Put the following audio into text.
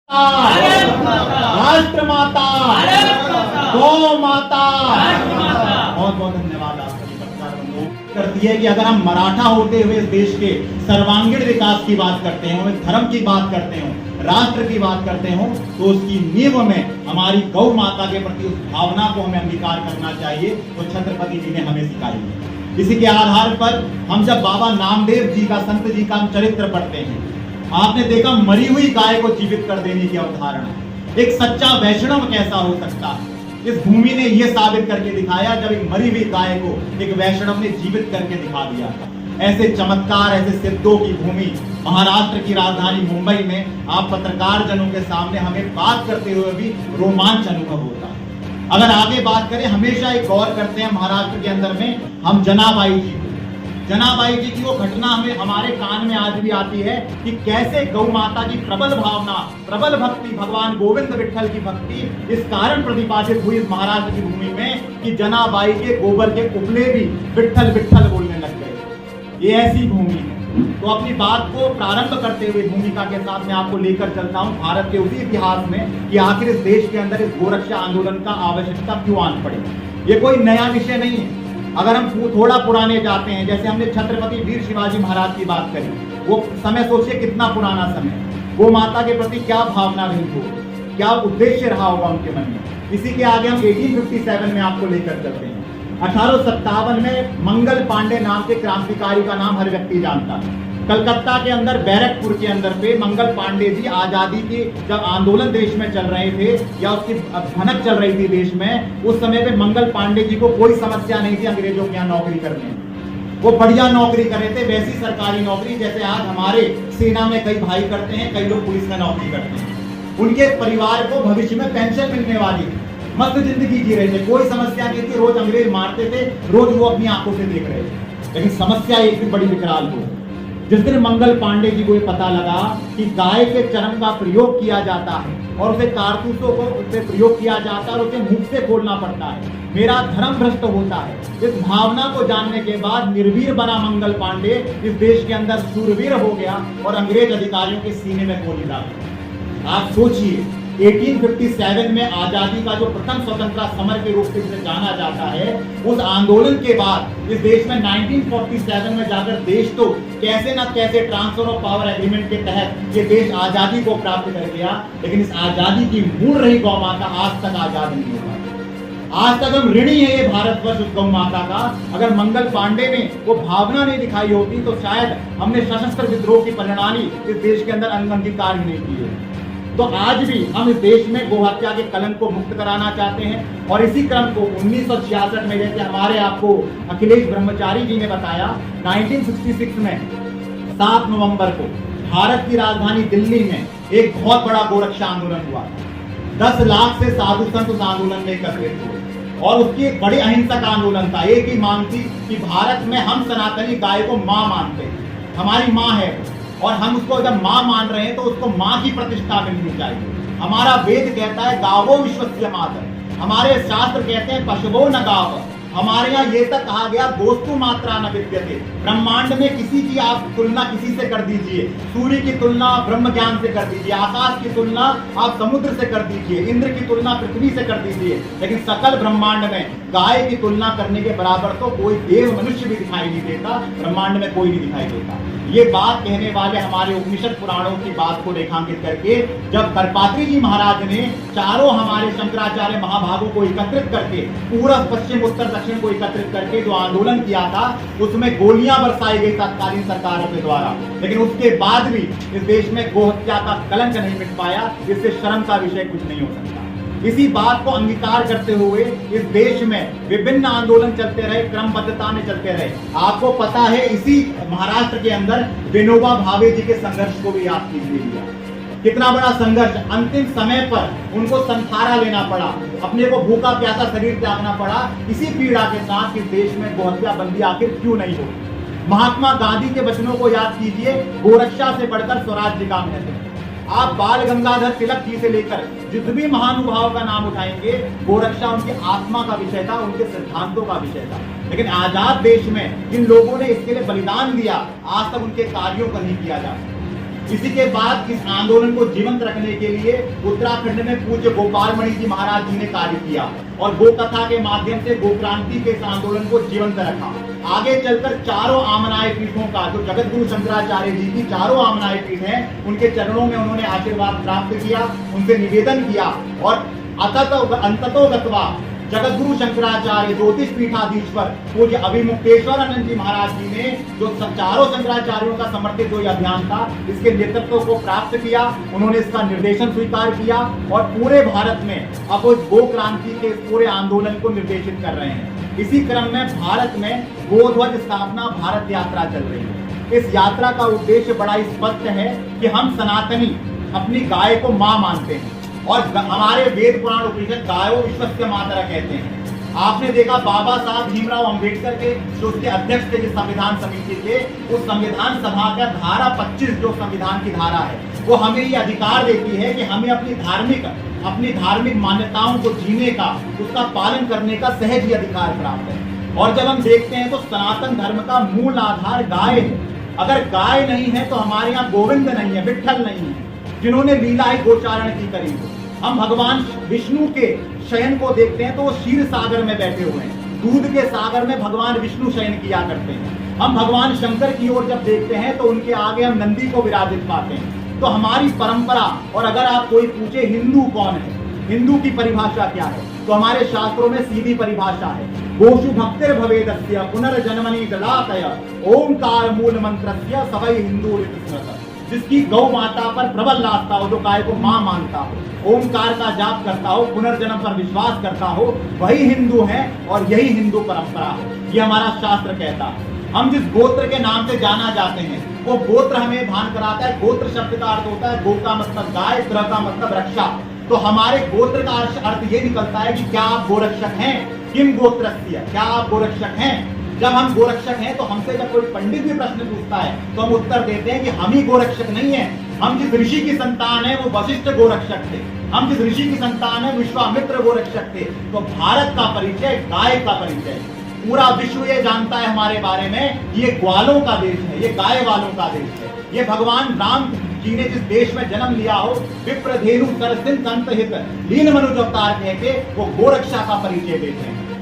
राष्ट्र माता, गौ माता। बहुत बहुत धन्यवाद आप सभी पत्रकार बंधुओं। करती है कि अगर हम मराठा होते हुए इस देश के सर्वांगीण विकास की बात करते हो, धर्म की बात करते हो, राष्ट्र की बात करते हो, तो उसकी नींव में हमारी गौ माता के प्रति उस भावना को हमें अंगीकार करना चाहिए, तो छत्रपति जी ने हमें सिखाई है। इसी के आधार पर हम जब बाबा नामदेव जी का, संत जी का हम चरित्र पढ़ते हैं, आपने देखा मरी हुई गाय को जीवित कर देने की अवधारणा। एक सच्चा वैष्णव कैसा हो सकता है, इस भूमि ने यह साबित करके दिखाया जब एक मरी हुई गाय को एक वैष्णव ने जीवित करके दिखा दिया था। ऐसे चमत्कार, ऐसे सिद्धों की भूमि महाराष्ट्र की राजधानी मुंबई में आप पत्रकार जनों के सामने हमें बात करते हुए भी रोमांच अनुभव होता है। अगर आगे बात करें, हमेशा एक गौर करते हैं महाराष्ट्र के अंदर में हम जनाबाई जी, जनाबाई जी की वो घटना हमें हमारे कान में आज भी आती है कि कैसे गौ माता की प्रबल भावना, प्रबल भक्ति, भगवान गोविंद विठल की भक्ति इस कारण प्रतिपादित हुई इस महाराष्ट्र की भूमि में कि जनाबाई के गोबर के उपले भी विठल विठल बोलने लग गए। ये ऐसी भूमि है। तो अपनी बात को प्रारंभ करते हुए भूमिका के साथ मैं आपको लेकर चलता हूं भारत के उसी इतिहास में कि आखिर इस देश के अंदर इस गोरक्षा आंदोलन का आवश्यकता क्यों आन पड़ी। ये कोई नया विषय नहीं है। अगर हम थोड़ा पुराने जाते हैं, जैसे हमने छत्रपति वीर शिवाजी महाराज की बात करी, वो समय सोचिए कितना पुराना समय, वो माता के प्रति क्या भावना रही हो, क्या उद्देश्य रहा होगा उनके मन में। इसी के आगे हम 1857 में आपको लेकर चलते हैं। 1857 में मंगल पांडे नाम के क्रांतिकारी का नाम हर व्यक्ति जानता है। कलकत्ता के अंदर बैरकपुर के अंदर पे मंगल पांडे जी आजादी के जब आंदोलन देश में चल रहे थे या उसकी भनक चल रही थी देश में, उस समय पे मंगल पांडे जी को कोई समस्या नहीं थी अंग्रेजों के यहाँ नौकरी करने में। वो बढ़िया नौकरी कर रहे थे, वैसी सरकारी नौकरी जैसे आज हमारे सेना में कई भाई करते हैं, कई लोग पुलिस में नौकरी करते हैं। उनके परिवार को भविष्य में पेंशन मिलने वाली थी, मस्त जिंदगी जी रहे थे, कोई समस्या नहीं थी। रोज अंग्रेज मारते थे, रोज वो अपनी आंखों से देख रहे थे। लेकिन समस्या एक भी बड़ी विकराल हो, जिस दिन मंगल पांडे जी को ये पता लगा कि गाय के चर्म का प्रयोग किया जाता है और उसे कारतूसों को उससे प्रयोग किया जाता है और उसे मुख से खोलना पड़ता है, मेरा धर्म भ्रष्ट होता है, इस भावना को जानने के बाद निर्वीर बना मंगल पांडे, इस देश के अंदर शूरवीर हो गया और अंग्रेज अधिकारियों के सीने में गोली डाली। आप सोचिए 1857 में आजादी का जो प्रथम स्वतंत्रता समर के रूप से जिसे जाना जाता है, उस आंदोलन के बाद इस देश में 1947 में जाकर देश तो कैसे ना कैसे ट्रांसफर ऑफ पावर एग्रीमेंट के तहत ये देश आजादी को प्राप्त कर गया। लेकिन इस आजादी की मूल रही गौ माता आज तक आजाद नहीं हुआ। आज तक हम ऋणी है ये भारतवर्ष उस गौ माता का। अगर मंगल पांडे ने वो भावना नहीं दिखाई होती तो शायद हमने सशस्त्र विद्रोह की प्रणाली इस देश के अंदर अंगीकार ही नहीं की है। तो आज भी हम इस देश में गोहत्या के कलंक को मुक्त कराना चाहते हैं और इसी क्रम को 1966 में, जैसे हमारे आपको अखिलेश ब्रह्मचारी जी ने बताया, 1966 में 7 नवंबर को भारत की राजधानी दिल्ली में एक बहुत बड़ा गोरक्षा आंदोलन हुआ। 10 लाख से साधु संत उस आंदोलन में एकत्रित हुए और उसकी एक बड़ी अहिंसक आंदोलन था। एक ही मांग थी कि भारत में हम सनातनी गाय को मां मानते हैं, हमारी मां है और हम उसको जब मां मान रहे हैं तो उसको मां की प्रतिष्ठा मिलनी चाहिए। हमारा वेद कहता है गावो विश्वस्य मातर, हमारे शास्त्र कहते हैं पशवो न गाव। हमारे यहाँ ये तक कहा गया दोस्तु मात्रा न विद्यते, ब्रह्मांड में किसी की आप तुलना किसी से कर दीजिए, सूर्य की तुलना ब्रह्म ज्ञान से कर दीजिए, आकाश की तुलना आप समुद्र से कर दीजिए, इंद्र की तुलना पृथ्वी से कर दीजिए, लेकिन सकल ब्रह्मांड में गाय की तुलना करने के बराबर तो कोई देव मनुष्य भी दिखाई नहीं देता, ब्रह्मांड में कोई नहीं दिखाई देता। ये बात कहने वाले हमारे उपनिषद पुराणों की बात को रेखांकित करके जब करपात्री जी महाराज ने चारों हमारे शंकराचार्य महाभागों को एकत्रित करके, पूर्व पश्चिम उत्तर दक्षिण को एकत्रित करके जो आंदोलन किया था, उसमें गोलियां बरसाई गई तत्कालीन सरकारों के द्वारा, लेकिन उसके बाद भी इस देश में गोहत्या का कलंक नहीं मिट पाया। इससे शर्म का विषय कुछ नहीं हो सकता। इसी बात को अंगीकार करते हुए इस देश में विभिन्न आंदोलन चलते रहे, क्रमबद्धता में चलते रहे। आपको पता है इसी महाराष्ट्र के अंदर विनोबा भावे जी के संघर्ष को भी याद कीजिए, कितना बड़ा संघर्ष। अंतिम समय पर उनको संथारा लेना पड़ा, अपने को भूखा प्यासा शरीर त्यागना पड़ा, इसी पीड़ा के साथ इस देश में गोहत्या बंदी आखिर क्यों नहीं हो। महात्मा गांधी के वचनों को याद कीजिए, गोरक्षा से बढ़कर स्वराज्य का महत्व। आप बाल गंगाधर तिलक जी से लेकर जिस भी महानुभाव का नाम उठाएंगे, गोरक्षा उनकी आत्मा का विषय था, उनके सिद्धांतों का विषय था। लेकिन आजाद देश में जिन लोगों ने इसके लिए बलिदान दिया, आज तक उनके कार्यों को नहीं किया जा सकता। इसी के बाद इस आंदोलन को जीवंत रखने के लिए उत्तराखंड में पूज्य गोपाल मणि जी महाराज जी ने कार्य किया और गो कथा के माध्यम से गो क्रांति के इस आंदोलन को जीवंत रखा। आगे चलकर चारों आमनाय पीठों का, जो जगत गुरु शंकराचार्य जी की चारों आमनाय पीठ हैं, उनके चरणों में उन्होंने आशीर्वाद प्राप्त किया, उनसे निवेदन किया और अंततो गत्वा जगत गुरु शंकराचार्य ज्योतिष पीठाधीश्वर पूज्य अभिमुक्तेश्वर आनंद जी महाराज जी ने जो चारों शंकराचार्यों का समर्थित जो अभियान था, इसके नेतृत्व को प्राप्त किया। उन्होंने इसका निर्देशन स्वीकार किया और पूरे भारत में अब गो क्रांति के पूरे आंदोलन को निर्देशित कर रहे हैं। इसी क्रम में भारत में गोध्वज स्थापना भारत यात्रा चल रही है। इस यात्रा का उद्देश्य बड़ा स्पष्ट है कि हम सनातनी अपनी गाय को मां मानते हैं और हमारे वेद पुराण उपनिषद गायो विश्वस्य मातरा कहते हैं। आपने देखा बाबा साहब भीमराव अंबेडकर के जो उसके अध्यक्ष थे जिस संविधान समिति के, उस संविधान सभा का धारा 25 जो संविधान की धारा है, वो हमें ये अधिकार देती है कि हमें अपनी धार्मिक मान्यताओं को जीने का, उसका पालन करने का सहज ही अधिकार प्राप्त है। और जब हम देखते हैं तो सनातन धर्म का मूल आधार गाय है। अगर गाय नहीं है तो हमारे यहाँ गोविंद नहीं है, विठ्ठल नहीं है, जिन्होंने लीला ही गोचारण की करी हो। हम भगवान विष्णु के शयन को देखते हैं तो वो क्षीर सागर में बैठे हुए हैं, दूध के सागर में भगवान विष्णु शयन किया करते हैं। हम भगवान शंकर की ओर जब देखते हैं तो उनके आगे हम नंदी को विराजित पाते हैं। तो हमारी परंपरा, और अगर आप कोई पूछे हिंदू कौन है, हिंदू की परिभाषा क्या है, तो हमारे शास्त्रों में सीधी परिभाषा है, गोषु भक्तिर भवेदस्य पुनर्जन्मनि दलातय ओंकार मूल मंत्रस्य सवै हिंदू ऋतस्मृत। जिसकी गौ माता पर प्रबल आस्था हो, जो गाय को मां मानता हो, ओंकार का जाप करता हो, पुनर्जन्म पर विश्वास करता हो, वही हिंदू है और यही हिंदू परंपरा है। ये हमारा शास्त्र कहता है। हम जिस गोत्र के नाम से जाना जाते हैं वो गोत्र हमें भान कराता है। गोत्र शब्द का अर्थ होता है गो का मतलब गाय, त्र का मतलब रक्षा। तो हमारे गोत्र का अर्थ ये निकलता है कि क्या आप गोरक्षक हैं, किम गोत्रस्य, क्या आप गोरक्षक हैं। जब हम गोरक्षक हैं तो हमसे जब कोई पंडित भी प्रश्न पूछता है तो हम उत्तर देते हैं कि हम ही गोरक्षक नहीं है। हम जिस ऋषि की संतान है वो वशिष्ठ गोरक्षक थे, हम जिस ऋषि की संतान है विश्वामित्र गोरक्षक थे। तो भारत का परिचय गाय का परिचय, पूरा विश्व ये जानता है हमारे बारे में, ये ग्वालों का देश है, ये गाय वालों का देश है। ये भगवान राम जी ने जिस देश में जन्म लिया हो, विप्रधेनु सरसिन संत हित लीन मनुज अवतार कह के वो गोरक्षा का परिचय देते हैं।